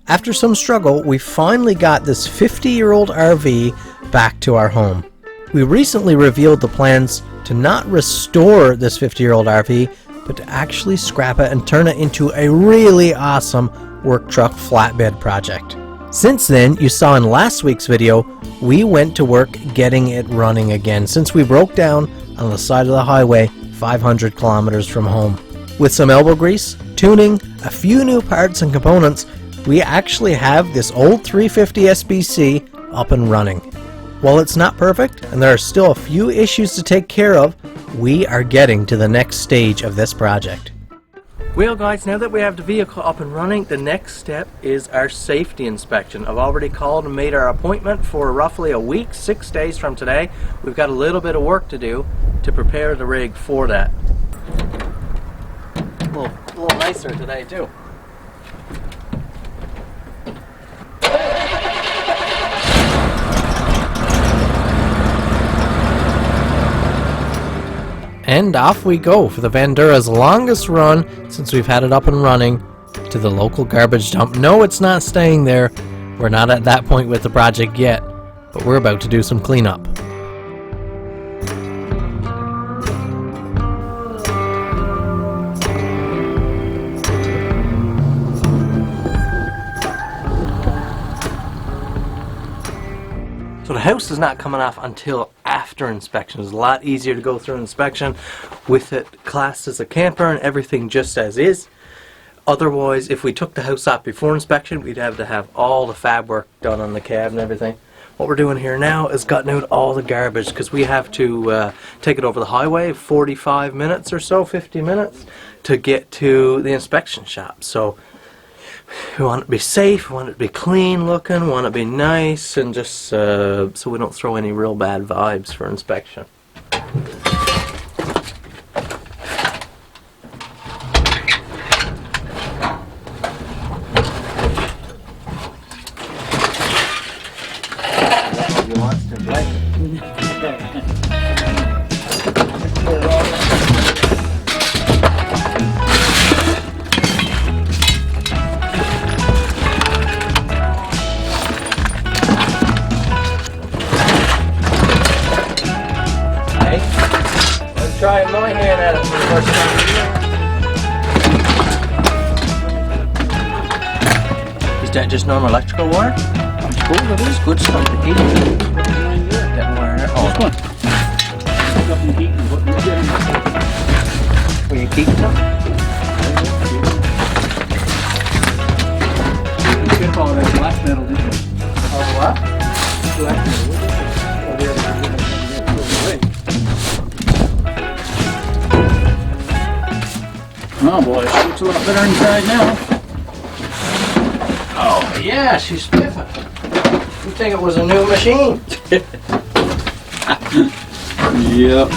After some struggle, we finally got this 50-year-old RV back to our home. We recently revealed the plans to not restore this 50-year-old RV, but to actually scrap it and turn it into a really awesome work truck flatbed project. Since then, you saw in last week's video, we went to work getting it running again since we broke down on the side of the highway 500 kilometers from home. With some elbow grease, tuning, a few new parts and components, we actually have this old 350 SBC up and running. While it's not perfect and there are still a few issues to take care of, we are getting to the next stage of this project. Well guys, now that we have the vehicle up and running, the next step is our safety inspection. I've already called and made our appointment for roughly a week, 6 days from today. We've got a little bit of work to do to prepare the rig for that. A little nicer today too. And off we go for the Bandura's longest run since we've had it up and running to the local garbage dump. No, it's not staying there. We're not at that point with the project yet, but we're about to do some cleanup. So the house is not coming off until after inspection. It's a lot easier to go through inspection with it classed as a camper and everything just as is. Otherwise, if we took the house off before inspection, we'd have to have all the fab work done on the cab and everything. What we're doing here now is gutting out all the garbage because we have to take it over the highway 45 minutes or so, 50 minutes to get to the inspection shop. So we want it to be safe, we want it to be clean looking, we want it to be nice, and just so we don't throw any real bad vibes for inspection. Trying my hand at it for the first time. Is that just normal electrical wire? I suppose it is good stuff to keep. That wire. Oh, this one. Will you keep them? You took all that black metal, didn't you? Oh, what? Black metal. Oh boy, she looks a lot better inside now. Oh yeah, she's spiffing. You think it was a new machine? Yep.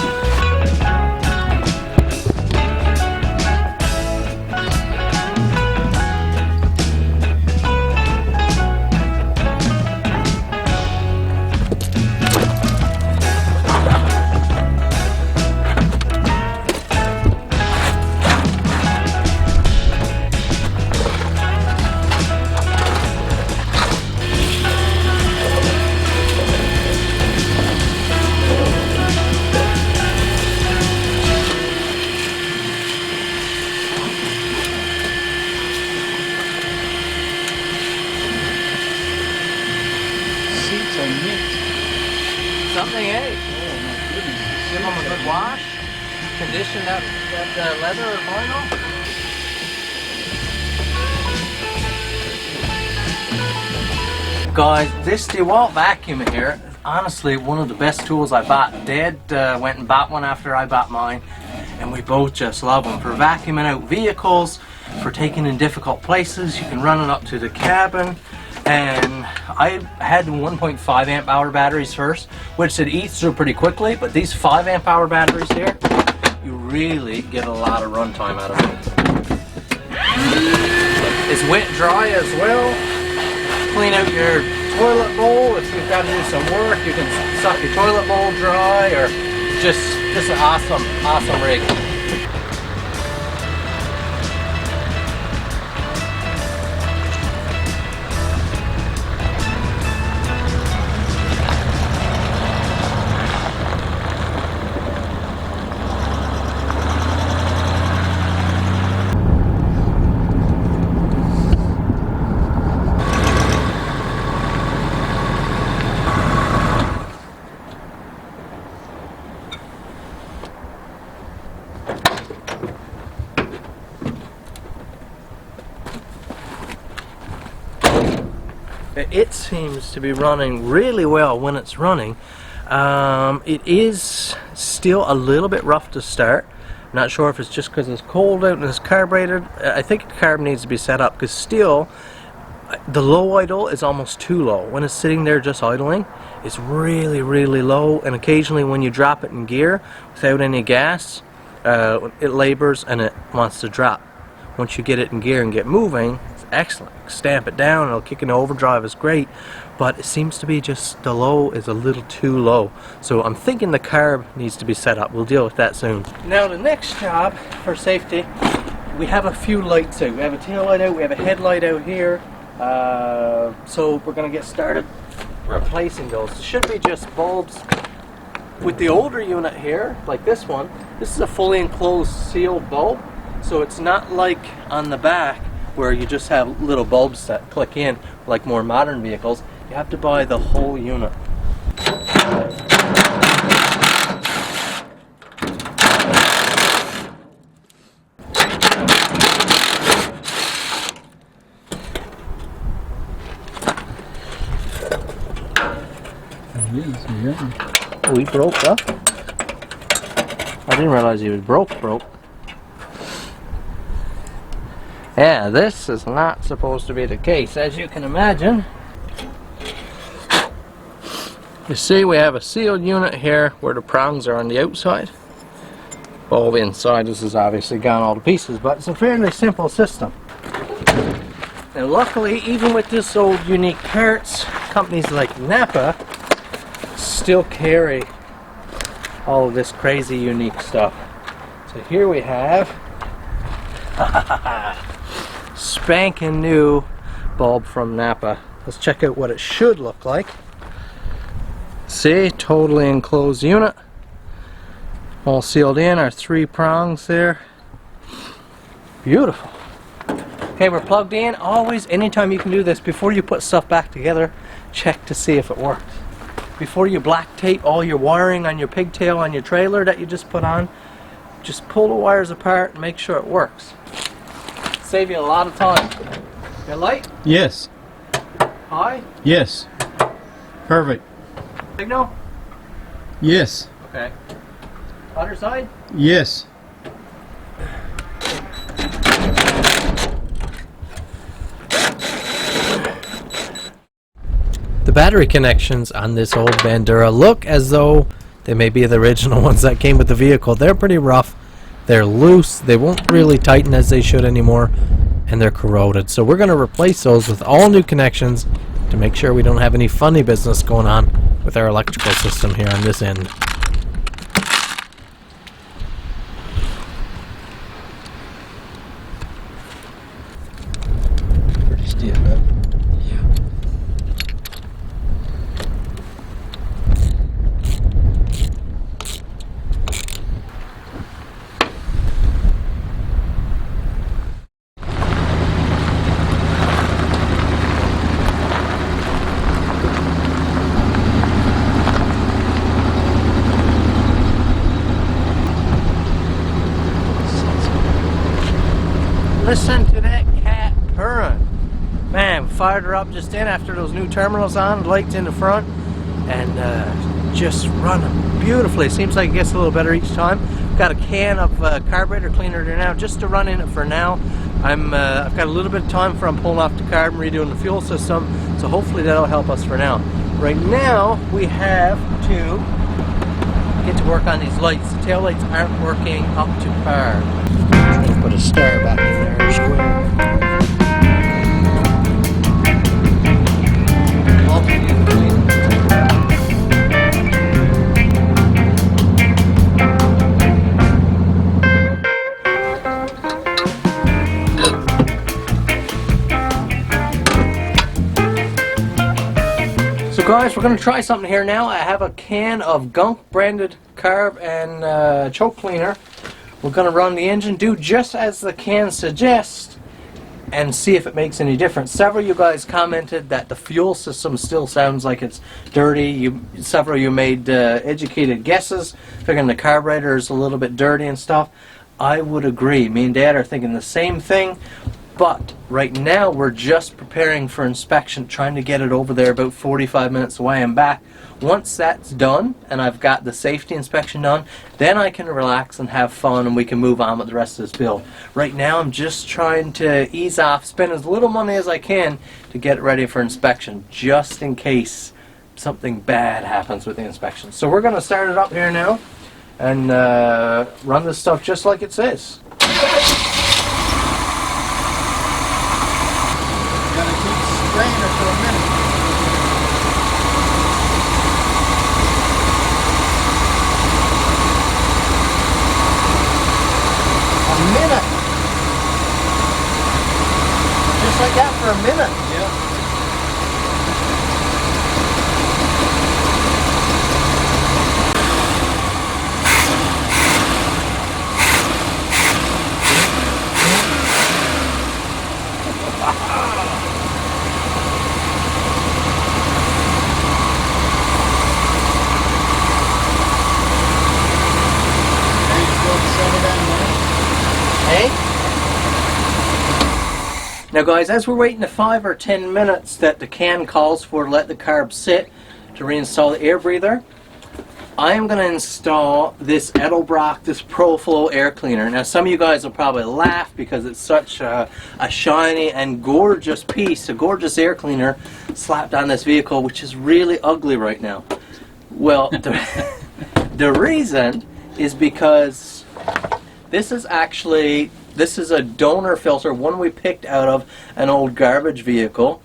Something, eh? Oh my goodness. Give them a good wash. Condition that leather or vinyl. Guys, this DeWalt vacuum here is honestly one of the best tools I bought. Dad went and bought one after I bought mine, and we both just love them for vacuuming out vehicles, for taking in difficult places. You can run it up to the cabin. And I had 1.5 amp hour batteries first, which it eats through pretty quickly, but these 5 amp hour batteries here, you really get a lot of runtime out of it. It's wet dry as well. Clean out your toilet bowl. If you've got to do some work, you can suck your toilet bowl dry, or just an awesome rig. It seems to be running really well when it's running. It is still a little bit rough to start. Not sure if it's just because it's cold out and it's carbureted. I think the carb needs to be set up because still the low idle is almost too low. When it's sitting there just idling, it's really, really low, and occasionally when you drop it in gear without any gas, it labors and it wants to drop. Once you get it in gear and get moving, it's excellent. Stamp it down, it'll kick into overdrive, is great, but it seems to be just the low is a little too low. So I'm thinking the carb needs to be set up. We'll deal with that soon. Now the next job for safety, we have a few lights out. We have a tail light out, we have a headlight out here. So we're going to get started replacing those. It should be just bulbs. With the older unit here, like this one, this is a fully enclosed sealed bulb, so it's not like on the back where you just have little bulbs that click in like more modern vehicles. You have to buy the whole unit. Oh, he broke up. I didn't realize he was broke. Yeah, this is not supposed to be the case, as you can imagine. You see, we have a sealed unit here where the prongs are on the outside. Bulb inside, this is obviously gone all to pieces, but it's a fairly simple system. Now luckily, even with this old unique parts, companies like Napa still carry all of this crazy unique stuff. So here we have spanking new bulb from Napa. Let's check out what it should look like. See, totally enclosed unit, all sealed in, our 3 prongs there. Beautiful. Okay, we're plugged in. Always, anytime you can do this, before you put stuff back together, check to see if it works. Before you black tape all your wiring on your pigtail on your trailer that you just put on, just pull the wires apart and make sure it works. Save you a lot of time. Your light? Yes. High? Yes. Perfect. Signal? Yes. Okay. Other side? Yes. The battery connections on this old Bandura look as though they may be the original ones that came with the vehicle. They're pretty rough, they're loose, they won't really tighten as they should anymore, and they're corroded. So we're going to replace those with all new connections to make sure we don't have any funny business going on with our electrical system here on this end. Pretty stiff, huh? Listen to that cat purring. Man, fired her up just in after those new terminals on, lights in the front, and just running beautifully. Seems like it gets a little better each time. Got a can of carburetor cleaner there now, just to run in it for now. I've got a little bit of time before I'm pulling off the carb and redoing the fuel system, so hopefully that'll help us for now. Right now, we have to get to work on these lights. The tail lights aren't working up to par. Let's put a star back in there, square. So guys, we're going to try something here now. I have a can of Gunk branded carb and choke cleaner. We're going to run the engine, do just as the can suggests, and see if it makes any difference. Several of you guys commented that the fuel system still sounds like it's dirty. Several of you made educated guesses, figuring the carburetor is a little bit dirty and stuff. I would agree. Me and Dad are thinking the same thing. But right now we're just preparing for inspection, trying to get it over there about 45 minutes away and back. Once that's done and I've got the safety inspection done, then I can relax and have fun and we can move on with the rest of this build. Right now I'm just trying to ease off, spend as little money as I can to get it ready for inspection, just in case something bad happens with the inspection. So we're going to start it up here now and run this stuff just like it says. Gotta keep spraying it for a minute. A minute! Just like that for a minute. Yeah. Now guys, as we're waiting the 5 or 10 minutes that the can calls for to let the carb sit to reinstall the air breather, I am going to install this Edelbrock, this ProFlow air cleaner. Now some of you guys will probably laugh because it's such a shiny and gorgeous piece, a gorgeous air cleaner slapped on this vehicle, which is really ugly right now. Well, the reason is because this is a donor filter, one we picked out of an old garbage vehicle.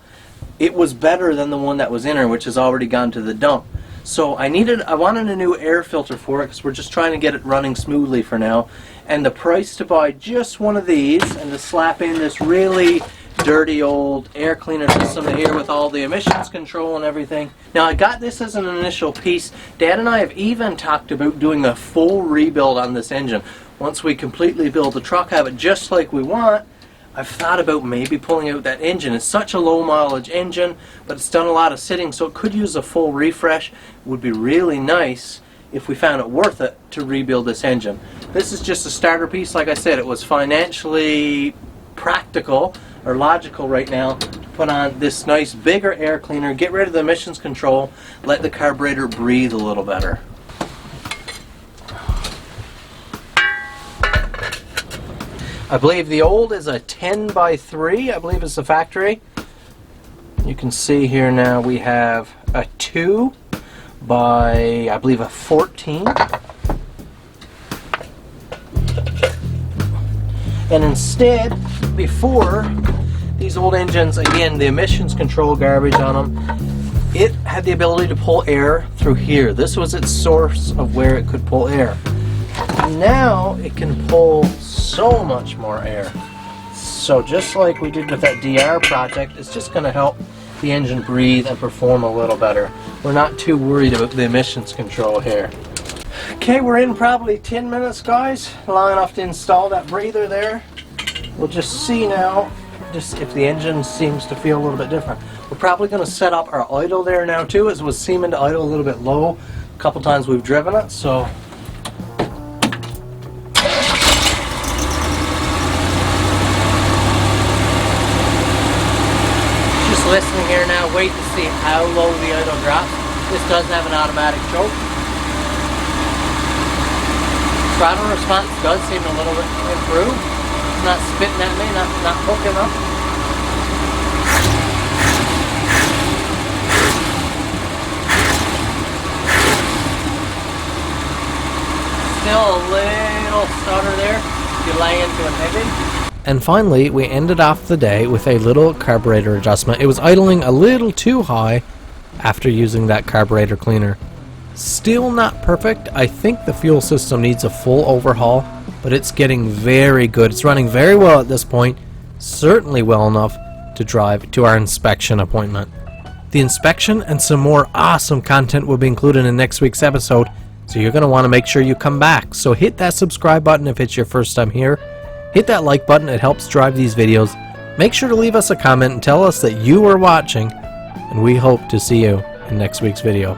It was better than the one that was in her, which has already gone to the dump. So I wanted a new air filter for it because we're just trying to get it running smoothly for now. And the price to buy just one of these and to slap in this really dirty old air cleaner system here with all the emissions control and everything. Now I got this as an initial piece. Dad and I have even talked about doing a full rebuild on this engine. Once we completely build the truck, have it just like we want, I've thought about maybe pulling out that engine. It's such a low mileage engine, but it's done a lot of sitting, so it could use a full refresh. It would be really nice if we found it worth it to rebuild this engine. This is just a starter piece. Like I said, it was financially practical or logical right now to put on this nice bigger air cleaner, get rid of the emissions control, let the carburetor breathe a little better. I believe the old is a 10 by 3, I believe is the factory. You can see here now we have a 2 by, I believe, a 14. And instead, before, these old engines, again, the emissions control garbage on them, it had the ability to pull air through here. This was its source of where it could pull air. Now it can pull so much more air. So just like we did with that DR project, it's just going to help the engine breathe and perform a little better. We're not too worried about the emissions control here. Okay, we're in probably 10 minutes, guys. Long enough to install that breather there. We'll just see now just if the engine seems to feel a little bit different. We're probably going to set up our idle there now too, as it was seeming to idle a little bit low. A couple times we've driven it, so listening here now, wait to see how low the idle drops. This does have an automatic choke. Throttle response does seem a little bit improved. It's not spitting at me, not hooking up. Still a little stutter there if you lay into it heavy. And finally, we ended off the day with a little carburetor adjustment. It was idling a little too high after using that carburetor cleaner. Still not perfect. I think the fuel system needs a full overhaul, but it's getting very good. It's running very well at this point, certainly well enough to drive to our inspection appointment. The inspection and some more awesome content will be included in next week's episode, so you're going to want to make sure you come back. So hit that subscribe button if it's your first time here. Hit that like button, it helps drive these videos. Make sure to leave us a comment and tell us that you are watching, and we hope to see you in next week's video.